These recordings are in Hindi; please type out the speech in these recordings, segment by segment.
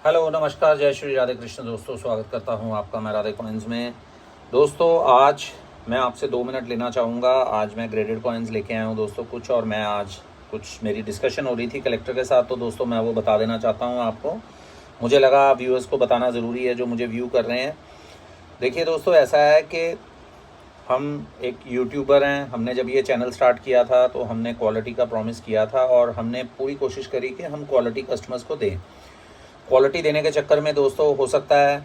हेलो नमस्कार, जय श्री राधे कृष्ण दोस्तों। स्वागत करता हूं आपका मैं राधे कॉइन्स में। दोस्तों आज मैं आपसे 2 मिनट लेना चाहूँगा। आज मैं ग्रेडेड कॉइन्स लेके आया हूं दोस्तों कुछ, और मैं आज कुछ मेरी डिस्कशन हो रही थी कलेक्टर के साथ, तो दोस्तों मैं वो बता देना चाहता हूं आपको। मुझे लगा व्यूअर्स को बताना ज़रूरी है जो मुझे व्यू कर रहे हैं। देखिए दोस्तों, ऐसा है कि हम एक यूट्यूबर हैं। हमने जब ये चैनल स्टार्ट किया था तो हमने क्वालिटी का प्रॉमिस किया था, और हमने पूरी कोशिश करी कि हम क्वालिटी कस्टमर्स को दें। क्वालिटी देने के चक्कर में दोस्तों हो सकता है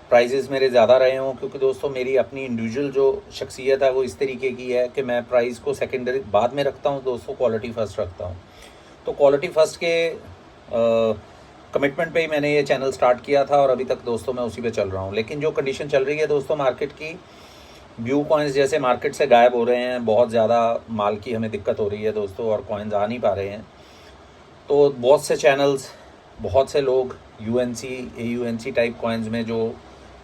प्राइजेज़ मेरे ज़्यादा रहे हों, क्योंकि दोस्तों मेरी अपनी इंडिविजुअल जो शख्सियत है वो इस तरीके की है कि मैं प्राइस को सेकेंडरी बाद में रखता हूं दोस्तों, क्वालिटी फ़र्स्ट रखता हूं। तो क्वालिटी फ़र्स्ट के कमिटमेंट पे ही मैंने ये चैनल स्टार्ट किया था, और अभी तक दोस्तों मैं उसी पे चल रहा हूँ। लेकिन जो कंडीशन चल रही है दोस्तों मार्केट की, व्यू कॉइन्स जैसे मार्केट से गायब हो रहे हैं, बहुत ज़्यादा माल की हमें दिक्कत हो रही है दोस्तों, और कॉइन्स आ नहीं पा रहे हैं। तो बहुत से चैनल्स, बहुत से लोग यूएनसी AUNC टाइप कॉइन्स में जो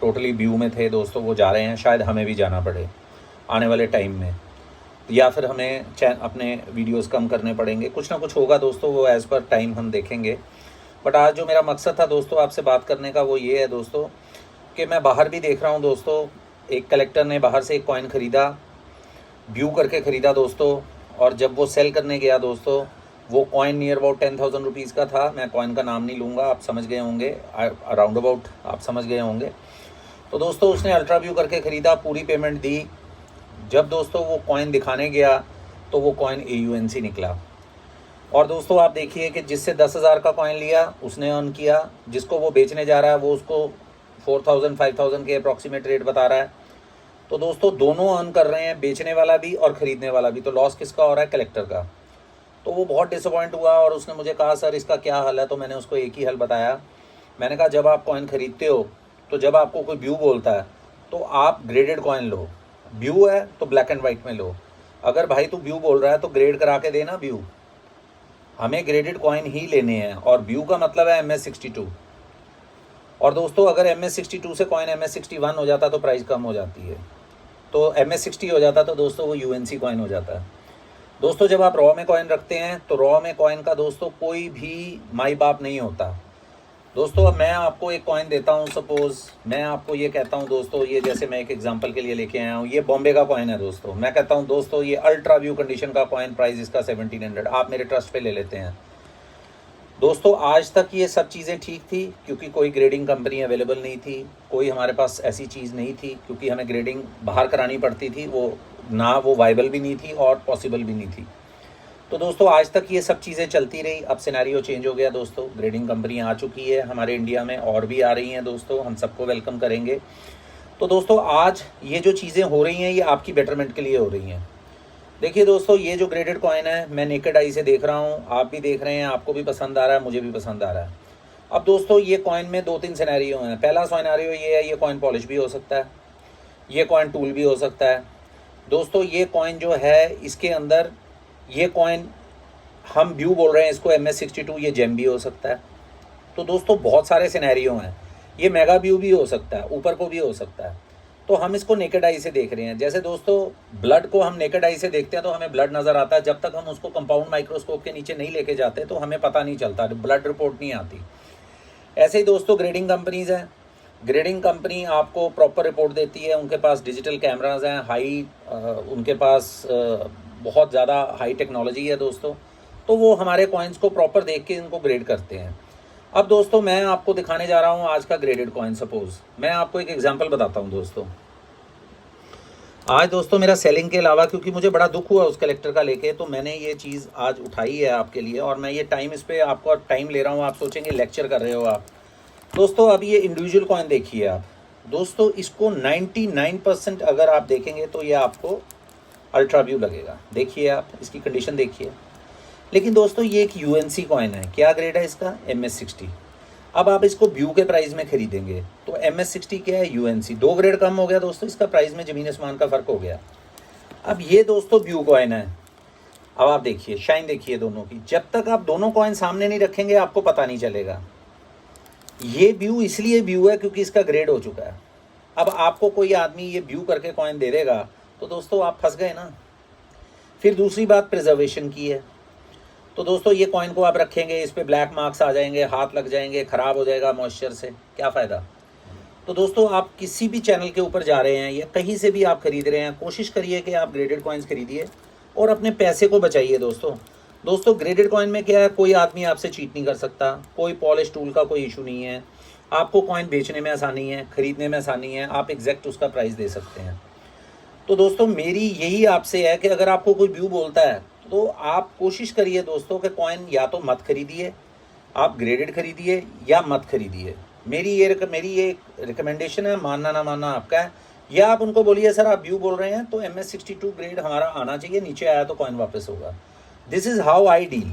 टोटली व्यू में थे दोस्तों वो जा रहे हैं। शायद हमें भी जाना पड़े आने वाले टाइम में, या फिर हमें अपने वीडियोस कम करने पड़ेंगे। कुछ ना कुछ होगा दोस्तों, वो एज़ पर टाइम हम देखेंगे। बट आज जो मेरा मकसद था दोस्तों आपसे बात करने का वो ये है दोस्तों कि मैं बाहर भी देख रहा हूँ दोस्तों। एक कलेक्टर ने बाहर से एक कॉइन ख़रीदा, व्यू करके ख़रीदा दोस्तों, और जब वो सेल करने गया दोस्तों, वो कॉइन नियर अबाउट 10,000 रुपीज़ का था। मैं कॉइन का नाम नहीं लूँगा, आप समझ गए होंगे, अराउंड अबाउट आप समझ गए होंगे। तो दोस्तों उसने अल्ट्रा व्यू करके ख़रीदा, पूरी पेमेंट दी। जब दोस्तों वो कॉइन दिखाने गया तो वो कॉइन AUNC निकला। और दोस्तों आप देखिए कि जिससे 10,000 का कॉइन लिया उसने अर्न किया, जिसको वो बेचने जा रहा है वो उसको 4,000 5,000 के अप्रॉक्सीमेट रेट बता रहा है। तो दोस्तों दोनों अर्न कर रहे हैं, बेचने वाला भी और ख़रीदने वाला भी। तो लॉस किसका हो रहा है? कलेक्टर का। तो वो बहुत डिसअपॉइंट हुआ, और उसने मुझे कहा सर इसका क्या हल है? तो मैंने उसको एक ही हल बताया। मैंने कहा जब आप कॉइन ख़रीदते हो तो जब आपको कोई व्यू बोलता है तो आप ग्रेडेड कॉइन लो। व्यू है तो ब्लैक एंड वाइट में लो। अगर भाई तू व्यू बोल रहा है तो ग्रेड करा के देना व्यू। हमें ग्रेडेड कॉइन ही लेने हैं, और व्यू का मतलब है MS62। और दोस्तों अगर MS62 से कॉइन MS61 हो जाता तो प्राइस कम हो जाती है, तो MS60 हो जाता तो दोस्तों वो UNC कॉइन हो जाता है। दोस्तों जब आप रॉ में कॉइन रखते हैं तो रॉ में कॉइन का दोस्तों कोई भी माई बाप नहीं होता। दोस्तों अब मैं आपको एक कॉइन देता हूं, सपोज़ मैं आपको ये कहता हूं दोस्तों, ये जैसे मैं एक एग्जांपल के लिए लेके आया हूं, ये बॉम्बे का कॉइन है दोस्तों। मैं कहता हूं दोस्तों ये अल्ट्रा व्यू कंडीशन का कॉइन, प्राइस इसका 1700, आप मेरे ट्रस्ट पे ले लेते हैं। दोस्तों आज तक ये सब चीज़ें ठीक थी क्योंकि कोई ग्रेडिंग कंपनी अवेलेबल नहीं थी, कोई हमारे पास ऐसी चीज़ नहीं थी, क्योंकि हमें ग्रेडिंग बाहर करानी पड़ती थी, वो वाइबल भी नहीं थी और पॉसिबल भी नहीं थी। तो दोस्तों आज तक ये सब चीज़ें चलती रही। अब सिनेरियो चेंज हो गया दोस्तों, ग्रेडिंग कंपनी आ चुकी है हमारे इंडिया में, और भी आ रही हैं दोस्तों, हम सबको वेलकम करेंगे। तो दोस्तों आज ये जो चीज़ें हो रही हैं ये आपकी बेटरमेंट के लिए हो रही हैं। देखिए दोस्तों ये जो ग्रेडेड कॉइन है मैं नेकेड आई से देख रहा हूँ, आप भी देख रहे हैं, आपको भी पसंद आ रहा है, मुझे भी पसंद आ रहा है। अब दोस्तों ये कॉइन में 2-3 सिनेरियो हैं। पहला सिनेरियो ये है, ये कॉइन पॉलिश भी हो सकता है, ये कॉइन टूल भी हो सकता है। दोस्तों ये कॉइन जो है इसके अंदर, ये कॉइन हम व्यू बोल रहे हैं इसको MS62, ये जेम भी हो सकता है। तो दोस्तों बहुत सारे सिनेरियो हैं, ये मेगा व्यू भी हो सकता है, ऊपर को भी हो सकता है। तो हम इसको नेकेड आई से देख रहे हैं। जैसे दोस्तों ब्लड को हम नेकेड आई से देखते हैं तो हमें ब्लड नज़र आता है, जब तक हम उसको कंपाउंड माइक्रोस्कोप के नीचे नहीं लेके जाते तो हमें पता नहीं चलता, ब्लड रिपोर्ट नहीं आती। ऐसे ही दोस्तों ग्रेडिंग कंपनीज़ हैं, ग्रेडिंग कंपनी आपको प्रॉपर रिपोर्ट देती है, उनके पास डिजिटल कैमराज हैं, उनके पास बहुत ज़्यादा हाई टेक्नोलॉजी है दोस्तों। तो वो हमारे कॉइन्स को प्रॉपर देख के इनको ग्रेड करते हैं। अब दोस्तों मैं आपको दिखाने जा रहा हूँ आज का ग्रेडेड कॉइन। सपोज मैं आपको एक एग्जांपल बताता हूँ दोस्तों। आज दोस्तों मेरा सेलिंग के अलावा, क्योंकि मुझे बड़ा दुख हुआ उस कलेक्टर का लेके, तो मैंने ये चीज़ आज उठाई है आपके लिए, और मैं ये टाइम इस पर आपको टाइम ले रहा हूँ। आप सोचेंगे लेक्चर कर रहे हो आप। दोस्तों अब ये इंडिविजुअल कॉइन देखिए आप दोस्तों, इसको 99% अगर आप देखेंगे तो ये आपको अल्ट्रा व्यू लगेगा। देखिए आप इसकी कंडीशन देखिए। लेकिन दोस्तों ये एक UNC कॉइन है, क्या ग्रेड है इसका? MS60। अब आप इसको व्यू के प्राइस में खरीदेंगे तो MS60 क्या है? UNC। 2 ग्रेड कम हो गया दोस्तों, इसका प्राइस में ज़मीन आसमान का फ़र्क हो गया। अब ये दोस्तों व्यू कॉइन है। अब आप देखिए शाइन देखिए दोनों की, जब तक आप दोनों कॉइन सामने नहीं रखेंगे आपको पता नहीं चलेगा। ये व्यू इसलिए व्यू है क्योंकि इसका ग्रेड हो चुका है। अब आपको कोई आदमी ये व्यू करके कॉइन दे देगा तो दोस्तों आप फंस गए ना। फिर दूसरी बात प्रिजर्वेशन की है। तो दोस्तों ये कॉइन को आप रखेंगे, इस पर ब्लैक मार्क्स आ जाएंगे, हाथ लग जाएंगे, ख़राब हो जाएगा मॉइस्चर से, क्या फ़ायदा। तो दोस्तों आप किसी भी चैनल के ऊपर जा रहे हैं या कहीं से भी आप खरीद रहे हैं, कोशिश करिए कि आप ग्रेडेड कॉइन्स खरीदिए और अपने पैसे को बचाइए दोस्तों ग्रेडेड कॉइन में क्या है, कोई आदमी आपसे चीट नहीं कर सकता, कोई पॉलिश टूल का कोई इशू नहीं है, आपको कॉइन बेचने में आसानी है, ख़रीदने में आसानी है, आप एग्जैक्ट उसका प्राइस दे सकते हैं। तो दोस्तों मेरी यही आपसे है कि अगर आपको कोई व्यू बोलता है तो आप कोशिश करिए दोस्तों कि कॉइन या तो मत खरीदिए, आप ग्रेडेड खरीदिए या मत खरीदिए। मेरी ये रिकमेंडेशन है, मानना ना मानना आपका है। या आप उनको बोलिए सर आप व्यू बोल रहे हैं तो MS62 ग्रेड हमारा आना चाहिए, नीचे आया तो कॉइन वापस होगा। This is how I deal.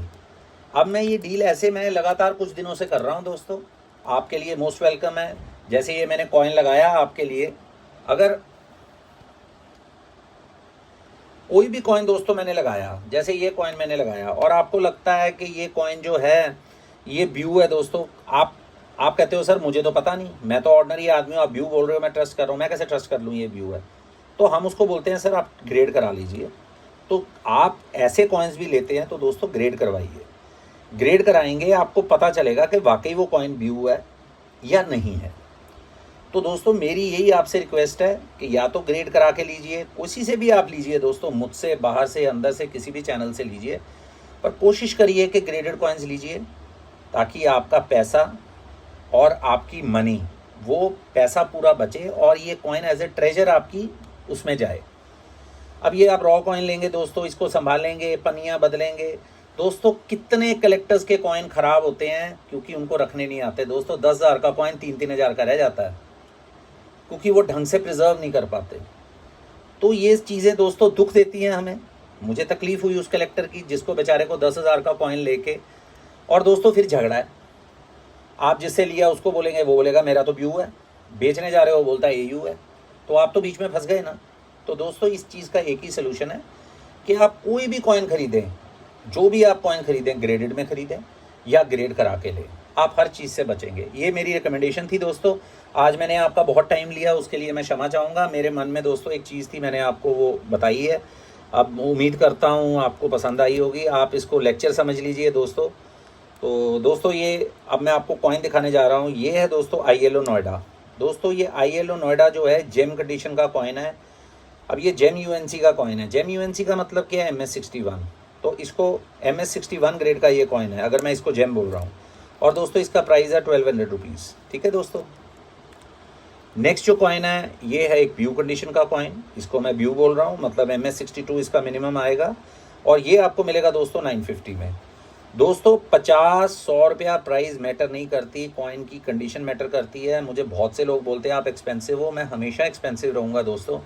अब मैं ये डील ऐसे मैं लगातार कुछ दिनों से कर रहा हूँ दोस्तों, आपके लिए मोस्ट वेलकम है। जैसे ये मैंने कॉइन लगाया आपके लिए, अगर कोई भी कॉइन दोस्तों मैंने लगाया, जैसे ये कॉइन मैंने लगाया और आपको लगता है कि ये कॉइन जो है ये व्यू है दोस्तों, आप कहते हो सर मुझे तो पता नहीं, मैं तो ऑर्डिनरी आदमी हूँ, आप व्यू बोल रहे हो, मैं ट्रस्ट कर रहा हूँ, मैं कैसे ट्रस्ट कर लूँ ये व्यू है। तो हम उसको बोलते हैं सर आप ग्रेड करा लीजिए। तो आप ऐसे कॉइन्स भी लेते हैं तो दोस्तों ग्रेड करवाइए, ग्रेड कराएंगे आपको पता चलेगा कि वाकई वो कॉइन व्यू है या नहीं है। तो दोस्तों मेरी यही आपसे रिक्वेस्ट है कि या तो ग्रेड करा के लीजिए, किसी से भी आप लीजिए दोस्तों, मुझसे, बाहर से, अंदर से, किसी भी चैनल से लीजिए, पर कोशिश करिए कि ग्रेडेड कॉइन्स लीजिए ताकि आपका पैसा और आपकी मनी, वो पैसा पूरा बचे और ये कॉइन एज ए ट्रेजर आपकी उसमें जाए। अब ये आप रॉ कॉइन लेंगे दोस्तों, इसको संभालेंगे, पन्नियाँ बदलेंगे। दोस्तों कितने कलेक्टर्स के कॉइन ख़राब होते हैं क्योंकि उनको रखने नहीं आते दोस्तों। 10,000 का कॉइन 3-3 हज़ार का रह जाता है क्योंकि वो ढंग से प्रिजर्व नहीं कर पाते। तो ये चीज़ें दोस्तों दुख देती हैं हमें। मुझे तकलीफ़ हुई उस कलेक्टर की जिसको बेचारे को 10,000 का कॉइन लेके, और दोस्तों फिर झगड़ा है। आप जिससे लिया उसको बोलेंगे, वो बोलेगा मेरा तो व्यू है, बेचने जा रहे हो बोलता है AU है, तो आप तो बीच में फंस गए ना। तो दोस्तों इस चीज़ का एक ही सलूशन है कि आप कोई भी कॉइन खरीदें, जो भी आप कॉइन खरीदें ग्रेडेड में खरीदें या ग्रेड करा के लें, आप हर चीज़ से बचेंगे। ये मेरी रिकमेंडेशन थी दोस्तों। आज मैंने आपका बहुत टाइम लिया, उसके लिए मैं क्षमा चाहूँगा। मेरे मन में दोस्तों एक चीज़ थी, मैंने आपको वो बताई है। अब उम्मीद करता हूँ आपको पसंद आई होगी, आप इसको लेक्चर समझ लीजिए दोस्तों। तो दोस्तों ये अब मैं आपको कॉइन दिखाने जा रहा हूँ, ये है दोस्तों ILO नोएडा। दोस्तों ये ILO नोएडा जो है जेम कंडीशन का कॉइन है। अब ये जेम UNC का कॉइन है। जेम UNC का मतलब क्या है, MS61। तो इसको MS61 ग्रेड का ये कॉइन है अगर मैं इसको जेम बोल रहा हूँ। और दोस्तों इसका प्राइस है 1200 रुपीज़, ठीक है दोस्तों। नेक्स्ट जो कॉइन है ये है एक व्यू कंडीशन का कॉइन, इसको मैं व्यू बोल रहा हूँ, मतलब MS62 इसका मिनिमम आएगा और ये आपको मिलेगा दोस्तों 950 में। दोस्तों 50-100 रुपया प्राइस मैटर नहीं करती, कॉइन की कंडीशन मैटर करती है। मुझे बहुत से लोग बोलते हैं आप एक्सपेंसिव हो, मैं हमेशा एक्सपेंसिव रहूँगा दोस्तों,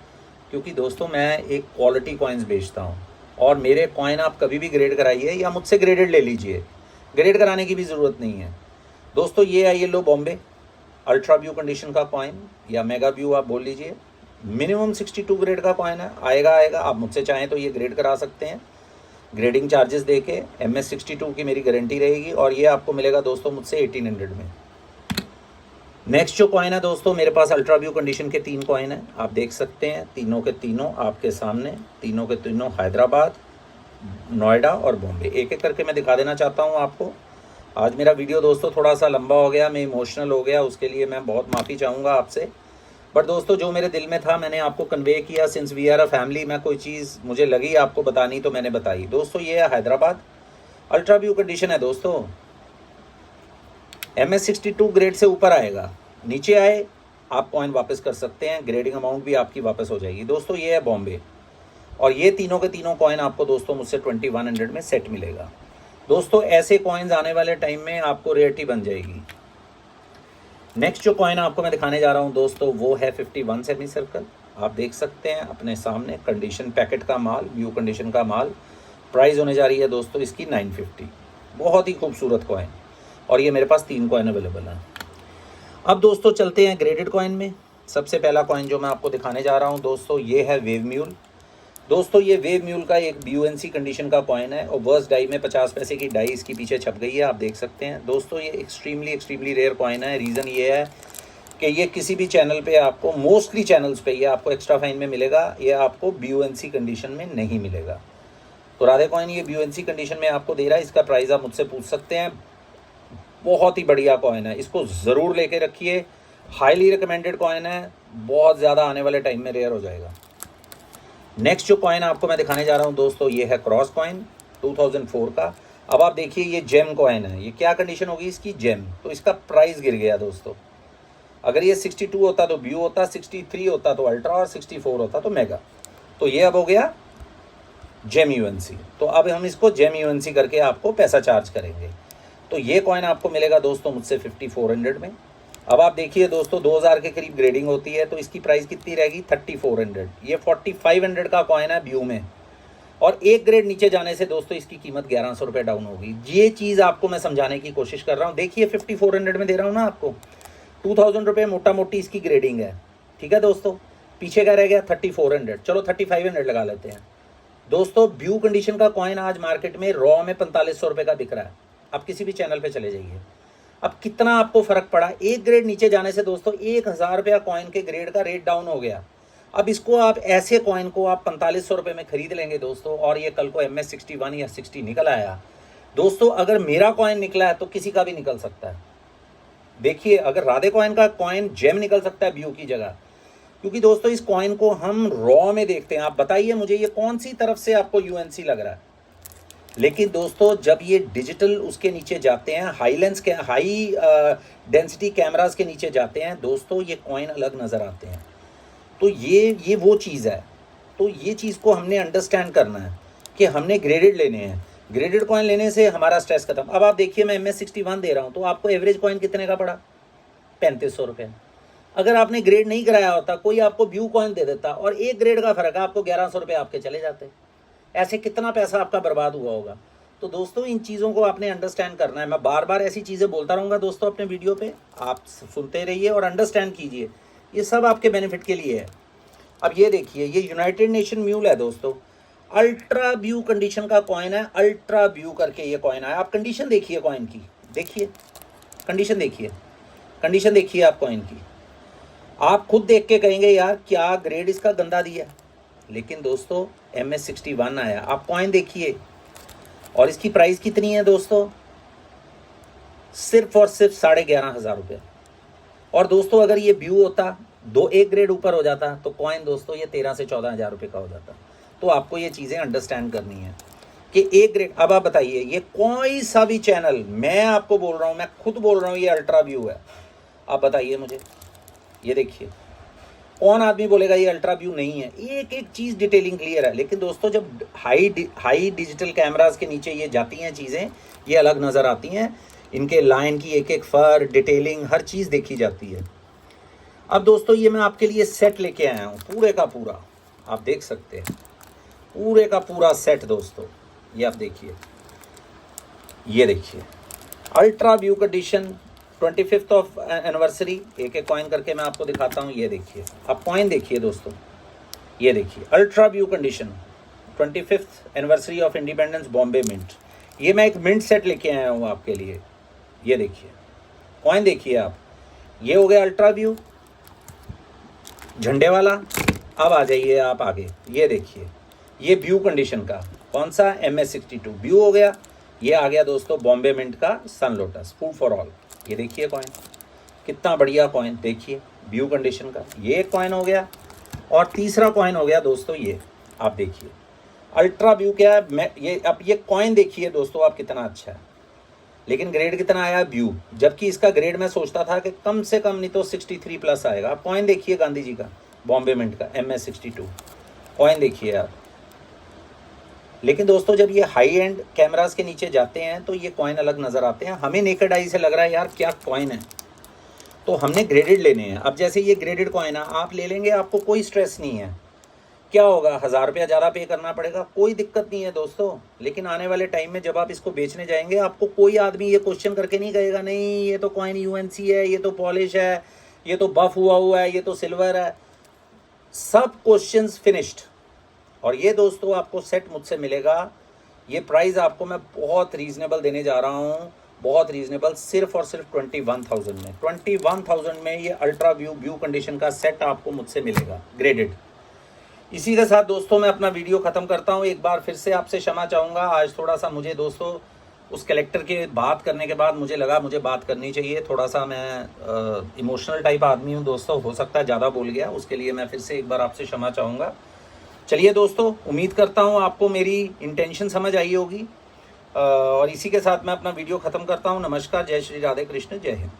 क्योंकि दोस्तों मैं एक क्वालिटी कॉइन्स बेचता हूँ और मेरे कॉइन आप कभी भी ग्रेड कराइए या मुझसे ग्रेडेड ले लीजिए, ग्रेड कराने की भी ज़रूरत नहीं है दोस्तों। ये ILO Bombay ultra view condition का कॉइन या मेगा व्यू आप बोल लीजिए, मिनिमम 62 ग्रेड का कॉइन है, आएगा। आप मुझसे चाहें तो ये ग्रेड करा सकते हैं ग्रेडिंग चार्जेस दे के। MS62 की मेरी गारंटी रहेगी और ये आपको मिलेगा दोस्तों मुझसे 1800 में। नेक्स्ट जो कॉइन है दोस्तों, मेरे पास अल्ट्रा व्यू कंडीशन के 3 कॉइन हैं, आप देख सकते हैं, तीनों के तीनों आपके सामने, तीनों के तीनों हैदराबाद, नोएडा और बॉम्बे। एक एक करके मैं दिखा देना चाहता हूँ आपको। आज मेरा वीडियो दोस्तों थोड़ा सा लंबा हो गया, मैं इमोशनल हो गया, उसके लिए मैं बहुत माफ़ी चाहूँगा आपसे। बट दोस्तों जो मेरे दिल में था मैंने आपको कन्वे किया। Since we are a family, मैं कोई चीज़ मुझे लगी आपको बतानी तो मैंने बताई। दोस्तों ये है हैदराबाद, अल्ट्रा व्यू कंडीशन है दोस्तों, MS62 ग्रेड से ऊपर आएगा, नीचे आए आप कॉइन वापस कर सकते हैं, ग्रेडिंग अमाउंट भी आपकी वापस हो जाएगी। दोस्तों ये है बॉम्बे और ये तीनों के तीनों कॉइन आपको दोस्तों मुझसे 2100 में सेट मिलेगा। दोस्तों ऐसे कॉइन्स आने वाले टाइम में आपको रेयरिटी बन जाएगी। नेक्स्ट जो कॉइन आपको मैं दिखाने जा रहा हूं दोस्तों वो है 51 सेमी सर्कल। आप देख सकते हैं अपने सामने, कंडीशन पैकेट का माल, व्यू कंडीशन का माल। प्राइस होने जा रही है दोस्तों इसकी 950। बहुत ही खूबसूरत कॉइन और ये मेरे पास 3 कॉइन अवेलेबल हैं। अब दोस्तों चलते हैं ग्रेडेड कॉइन में। सबसे पहला कॉइन जो मैं आपको दिखाने जा रहा हूँ दोस्तों ये है वेव म्यूल। दोस्तों ये वेव म्यूल का एक BUNC कंडीशन का कॉइन है और वर्स डाई में 50 पैसे की डाई इसकी पीछे छप गई है, आप देख सकते हैं दोस्तों। ये एक्सट्रीमली रेयर कॉइन है। रीज़न ये है कि ये किसी भी चैनल पे आपको, मोस्टली चैनल्स पे ये आपको एक्स्ट्रा फाइन में मिलेगा, ये आपको BUNC कंडीशन में नहीं मिलेगा। तो राधे कॉइन ये BUNC कंडीशन में आपको दे रहा है, इसका प्राइस आप मुझसे पूछ सकते हैं। बहुत ही बढ़िया कॉइन है, इसको ज़रूर लेके रखिए, हाईली रिकमेंडेड कॉइन है, बहुत ज़्यादा आने वाले टाइम में रेयर हो जाएगा। नेक्स्ट जो कॉइन आपको मैं दिखाने जा रहा हूँ दोस्तों, ये है क्रॉस कॉइन 2004 का। अब आप देखिए ये जेम कॉइन है, ये क्या कंडीशन होगी इसकी, जेम, तो इसका प्राइस गिर गया दोस्तों। अगर ये 62 होता तो ब्यू होता, 63 होता तो अल्ट्रा और 64 होता तो मेगा। तो ये अब हो गया जेम UNC। तो अब हम इसको जेम UNC करके आपको पैसा चार्ज करेंगे। तो ये कॉइन आपको मिलेगा दोस्तों मुझसे 5400 में। अब आप देखिए दोस्तों 2000 के करीब ग्रेडिंग होती है, तो इसकी प्राइस कितनी रहेगी, 3400। ये 4500 का कॉइन है ब्यू में, और एक ग्रेड नीचे जाने से दोस्तों इसकी कीमत 1100 रुपये डाउन होगी। ये चीज़ आपको मैं समझाने की कोशिश कर रहा हूँ। देखिए 5400 में दे रहा हूँ ना आपको, 2000 रुपये मोटा मोटी इसकी ग्रेडिंग है, ठीक है दोस्तों। पीछे क्या रह गया 3400, चलो 3500 लगा लेते हैं दोस्तों। ब्यू कंडीशन का कॉइन आज मार्केट में रॉ में 4500 रुपये का बिक रहा है। आप किसी भी चैनल पे चले जाइए, अब कितना आपको फर्क पड़ा, एक ग्रेड नीचे जाने से दोस्तों 1000 रुपया कॉइन के ग्रेड का रेट डाउन हो गया। अब इसको आप ऐसे कॉइन को आप 4500 रुपये में खरीद लेंगे दोस्तों, और ये कल को MS61 या 60 निकल आया दोस्तों। अगर मेरा कॉइन निकला है तो किसी का भी निकल सकता है। देखिए अगर राधे कॉइन का कॉइन जेम निकल सकता है ब्यू की जगह, क्योंकि दोस्तों इस कॉइन को हम रॉ में देखते हैं। आप बताइए मुझे ये कौन सी तरफ से आपको UNC लग रहा है, लेकिन दोस्तों जब ये डिजिटल उसके नीचे जाते हैं, हाई डेंसिटी कैमरास के नीचे जाते हैं दोस्तों, ये कॉइन अलग नज़र आते हैं। तो ये वो चीज़ है। तो ये चीज़ को हमने अंडरस्टैंड करना है कि हमने ग्रेडेड लेने हैं। ग्रेडेड कॉइन लेने से हमारा स्ट्रेस खत्म। अब आप देखिए मैं MS61 दे रहा हूँ, तो आपको एवरेज कॉइन कितने का पड़ा, 3500 रुपये। अगर आपने ग्रेड नहीं कराया होता, कोई आपको ब्यू कॉइन दे देता और एक ग्रेड का फ़र्क है, आपको 1100 रुपये आपके चले जाते। ऐसे कितना पैसा आपका बर्बाद हुआ होगा। तो दोस्तों इन चीज़ों को आपने अंडरस्टैंड करना है। मैं बार बार ऐसी चीज़ें बोलता रहूँगा दोस्तों अपने वीडियो पे, आप सुनते रहिए और अंडरस्टैंड कीजिए, ये सब आपके बेनिफिट के लिए है। अब ये देखिए ये यूनाइटेड नेशन म्यूल है दोस्तों, अल्ट्रा ब्यू कंडीशन का कॉइन है, अल्ट्रा ब्यू करके ये कॉइन है। आप कंडीशन देखिए कॉइन की, देखिए कंडीशन देखिए, कंडीशन देखिए आप कॉइन की, आप खुद देख के कहेंगे यार क्या ग्रेड इसका गंदा दिया। लेकिन दोस्तों MS61 आया, आप कॉइन देखिए, और इसकी प्राइस कितनी है दोस्तों, सिर्फ और सिर्फ 11,500 रुपये। और दोस्तों अगर ये ब्यू होता, एक ग्रेड ऊपर हो जाता, तो कॉइन दोस्तों ये 13 से 14,000 रुपये का हो जाता। तो आपको ये चीज़ें अंडरस्टैंड करनी है कि एक ग्रेड। अब आप बताइए ये कोई सा भी चैनल, मैं आपको बोल रहा हूँ, मैं खुद बोल रहा हूँ ये अल्ट्रा व्यू है, आप बताइए मुझे, ये देखिए कौन आदमी बोलेगा ये अल्ट्रा व्यू नहीं है। एक एक चीज़ डिटेलिंग क्लियर है। लेकिन दोस्तों जब हाई डिजिटल कैमरास के नीचे ये जाती हैं चीज़ें, ये अलग नज़र आती हैं, इनके लाइन की एक एक फर डिटेलिंग हर चीज़ देखी जाती है। अब दोस्तों ये मैं आपके लिए सेट लेके आया हूँ पूरे का पूरा, आप देख सकते हैं पूरे का पूरा सेट दोस्तों। ये आप देखिए, ये देखिए ultra view condition 25th of anniversary, एक एक कॉइन करके मैं आपको दिखाता हूँ। ये देखिए आप कॉइन देखिए दोस्तों, ये देखिए ultra view condition 25th anniversary of independence Bombay mint. ये मैं एक मिंट सेट लेके आया हूँ आपके लिए। ये देखिए कॉइन देखिए आप, ये हो गया अल्ट्रा व्यू झंडे वाला। अब आ जाइए आप आगे, ये देखिए ये व्यू कंडीशन का कौन सा, MS62 व्यू हो गया। ये आ गया दोस्तों बॉम्बे मिंट का सन लोटस फूड फॉर ऑल। ये देखिए कॉइन कितना बढ़िया कॉइन, देखिए व्यू कंडीशन का ये एक कॉइन हो गया। और तीसरा कॉइन हो गया दोस्तों ये, आप देखिए अल्ट्रा व्यू क्या है, मैं ये अब ये कॉइन देखिए दोस्तों आप कितना अच्छा है। लेकिन ग्रेड कितना आया व्यू, जबकि इसका ग्रेड मैं सोचता था कि कम से कम नहीं तो 63 प्लस आएगा। आप कॉइन देखिए गांधी जी का बॉम्बे मिंट का MS62 कॉइन देखिए आप। लेकिन दोस्तों जब ये हाई एंड कैमरास के नीचे जाते हैं तो ये कॉइन अलग नज़र आते हैं। हमें नेकेड आई से लग रहा है यार क्या कॉइन है, तो हमने ग्रेडेड लेने हैं। अब जैसे ये ग्रेडेड कॉइन है आप ले लेंगे, आपको कोई स्ट्रेस नहीं है। क्या होगा, 1000 रुपया ज़्यादा पे करना पड़ेगा, कोई दिक्कत नहीं है दोस्तों। लेकिन आने वाले टाइम में जब आप इसको बेचने जाएंगे, आपको कोई आदमी ये क्वेश्चन करके नहीं कहेगा नहीं ये तो कॉइन UNC है, ये तो पॉलिश है, ये तो बफ हुआ है, ये तो सिल्वर है। सब क्वेश्चंस फिनिश्ड। और ये दोस्तों आपको सेट मुझसे मिलेगा। ये प्राइस आपको मैं बहुत रीज़नेबल देने जा रहा हूँ, बहुत रीज़नेबल, सिर्फ और सिर्फ 21,000 में। 21,000 में ये अल्ट्रा व्यू कंडीशन का सेट आपको मुझसे मिलेगा ग्रेडेड। इसी के साथ दोस्तों मैं अपना वीडियो ख़त्म करता हूँ। एक बार फिर से आपसे क्षमा चाहूँगा, आज थोड़ा सा मुझे दोस्तों उस कैरेक्टर के बात करने के बाद मुझे लगा मुझे बात करनी चाहिए। थोड़ा सा मैं इमोशनल टाइप आदमी हूँ दोस्तों, हो सकता है ज़्यादा बोल गया, उसके लिए मैं फिर से एक बार आपसे क्षमा चाहूँगा। चलिए दोस्तों, उम्मीद करता हूँ आपको मेरी इंटेंशन समझ आई होगी और इसी के साथ मैं अपना वीडियो ख़त्म करता हूँ। नमस्कार, जय श्री राधे कृष्ण, जय हिंद।